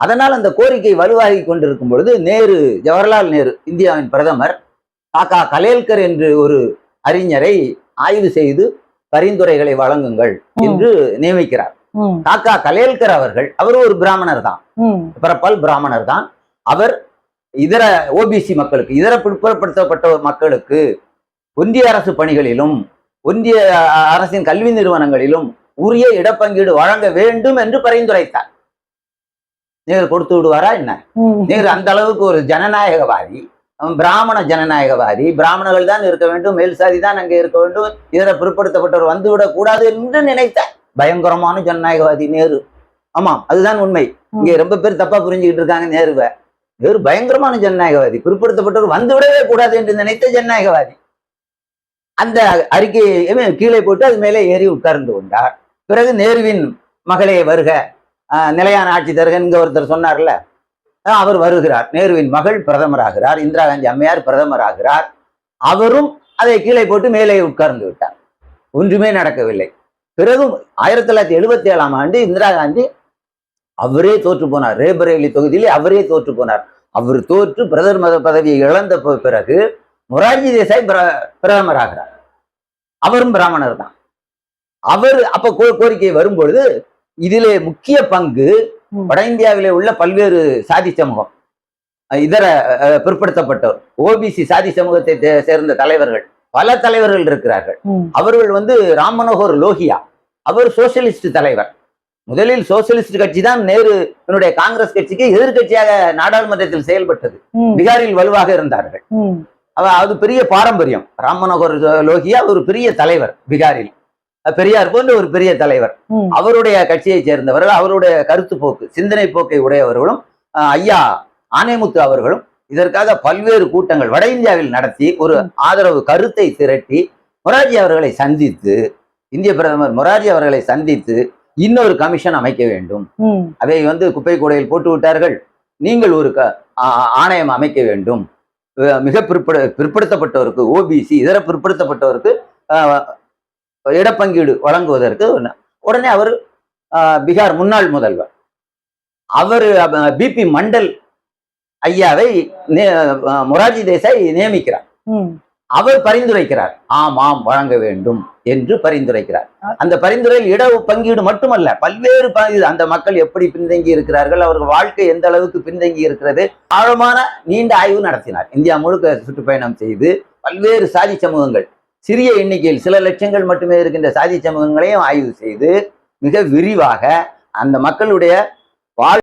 அதனால் அந்த கோரிக்கை வலுவாகி கொண்டிருக்கும் பொழுது ஜவஹர்லால் நேரு இந்தியாவின் பிரதமர் காக்கா கலேல்கர் என்று ஒரு அறிஞரை ஆய்வு செய்து பரிந்துரைகளை வழங்குங்கள் என்று நியமிக்கிறார். காக்கா கலேல்கர் அவர் ஒரு பிராமணர் தான், பிறப்பால் பிராமணர் தான். அவர் இதர ஓபிசி மக்களுக்கு, இதர பிற்படுத்தப்பட்ட மக்களுக்கு ஒன்றிய அரசு பணிகளிலும் ஒன்றிய அரசின் கல்வி நிறுவனங்களிலும் உரிய இடப்பங்கீடு வழங்க வேண்டும் என்று பரிந்துரைத்தார். நேரு கொடுத்து விடுவாரா என்ன? நேரு அந்த அளவுக்கு ஒரு ஜனநாயகவாதி, பிராமண ஜனநாயகவாதி. பிராமணர்கள் தான் இருக்க வேண்டும், மேல் சாதி தான் அங்கே இருக்க வேண்டும், இதர பிற்படுத்தப்பட்டவர் வந்துவிடக் கூடாது என்று நினைத்தார். பயங்கரமான ஜனநாயகவாதி நேரு. ஆமாம், அதுதான் உண்மை. இங்கே ரொம்ப பேர் தப்பா புரிஞ்சுக்கிட்டு இருக்காங்க நேருவை. நேரு பயங்கரமான ஜனநாயகவாதி, பிற்படுத்தப்பட்டவர் வந்து விடவே கூடாது என்று நினைத்த ஜனநாயகவாதி. அந்த அறிக்கையை கீழே போட்டு அது மேலே ஏறி உட்கார்ந்து கொண்டார். பிறகு நேருவின் மகளே வருக, நிலையான ஆட்சி தருக இங்க ஒருத்தர் சொன்னார்ல, அவர் வருகிறார். நேருவின் மகள் பிரதமராகிறார், இந்திரா காந்தி அம்மையார் பிரதமராகிறார். அவரும் அதை கீழே போட்டு மேலே உட்கார்ந்து விட்டார். ஒன்றுமே நடக்கவில்லை. பிறகு 1977ஆம் ஆண்டு இந்திரா காந்தி அவரே தோற்று போனார். ரேபரேலி தொகுதியிலே அவரே தோற்று போனார். அவர் தோற்று பிரதமர் பதவியை இழந்த பிறகு மொரார்ஜி தேசாய் பிரதமராகிறார். அவரும் பிராமணர் தான். அவர் அப்ப கோரிக்கை வரும்பொழுது இதிலே முக்கிய பங்கு வட இந்தியாவிலே உள்ள பல்வேறு சாதி சமூகம், இதர பிற்படுத்தப்பட்டோர், ஓபிசி சாதி சமூகத்தை சேர்ந்த தலைவர்கள், பல தலைவர்கள் இருக்கிறார்கள். அவர்கள் ராம் மனோகர் லோகியா, அவர் சோசியலிஸ்ட் தலைவர். முதலில் சோசியலிஸ்ட் கட்சி தான் நேருடைய காங்கிரஸ் கட்சிக்கு எதிர்கட்சியாக நாடாளுமன்றத்தில் செயல்பட்டது. பீகாரில் வலுவாக இருந்தார்கள். அது பெரிய பாரம்பரியம். ராம் மனோகர் லோகியா ஒரு பெரிய தலைவர் பீகாரில், பெரியார் போன்ற ஒரு பெரிய தலைவர். அவருடைய கட்சியை சேர்ந்தவர்கள், அவருடைய கருத்து போக்கு, சிந்தனை போக்கை உடையவர்களும் ஐயா ஆனைமுத்து அவர்களும் இதற்காக பல்வேறு கூட்டங்கள் வட இந்தியாவில் நடத்தி ஒரு ஆதரவு கருத்தை திரட்டி மொரார்ஜி அவர்களை சந்தித்து, இந்திய பிரதமர் மொரார்ஜி அவர்களை சந்தித்து இன்னொரு கமிஷன் அமைக்க வேண்டும். அதை குப்பை கூடையில் போட்டு விட்டார்கள். நீங்கள் ஒரு ஆணையம் அமைக்க வேண்டும், மிக பிற்படுத்தப்பட்டவருக்கு, ஓபிசி இதர பிற்படுத்தப்பட்டவருக்கு இடப்பங்கீடு வழங்குவதற்கு. உடனே அவர் பீகார் முன்னாள் முதல்வர் அவர் பிபி மண்டல் ஐயாவை மொரார்ஜி தேசாய் நியமிக்கிறார். அவர் பரிந்துரைக்கிறார், ஆமாம் வழங்க வேண்டும் என்று பரிந்துரைக்கிறார். அந்த பரிந்துரையில் இட பங்கீடு மட்டுமல்ல, பல்வேறு அந்த மக்கள் எப்படி பின்தங்கி இருக்கிறார்கள், அவர்கள் வாழ்க்கை எந்த அளவுக்கு பின்தங்கி இருக்கிறது, ஆழமான நீண்ட ஆய்வு நடத்தினார். இந்தியா முழுக்க சுற்றுப்பயணம் செய்து பல்வேறு சாதி சமூகங்கள், சிறிய எண்ணிக்கையில் சில லட்சங்கள் மட்டுமே இருக்கின்ற சாதி சமூகங்களையும் ஆய்வு செய்து மிக விரிவாக அந்த மக்களுடைய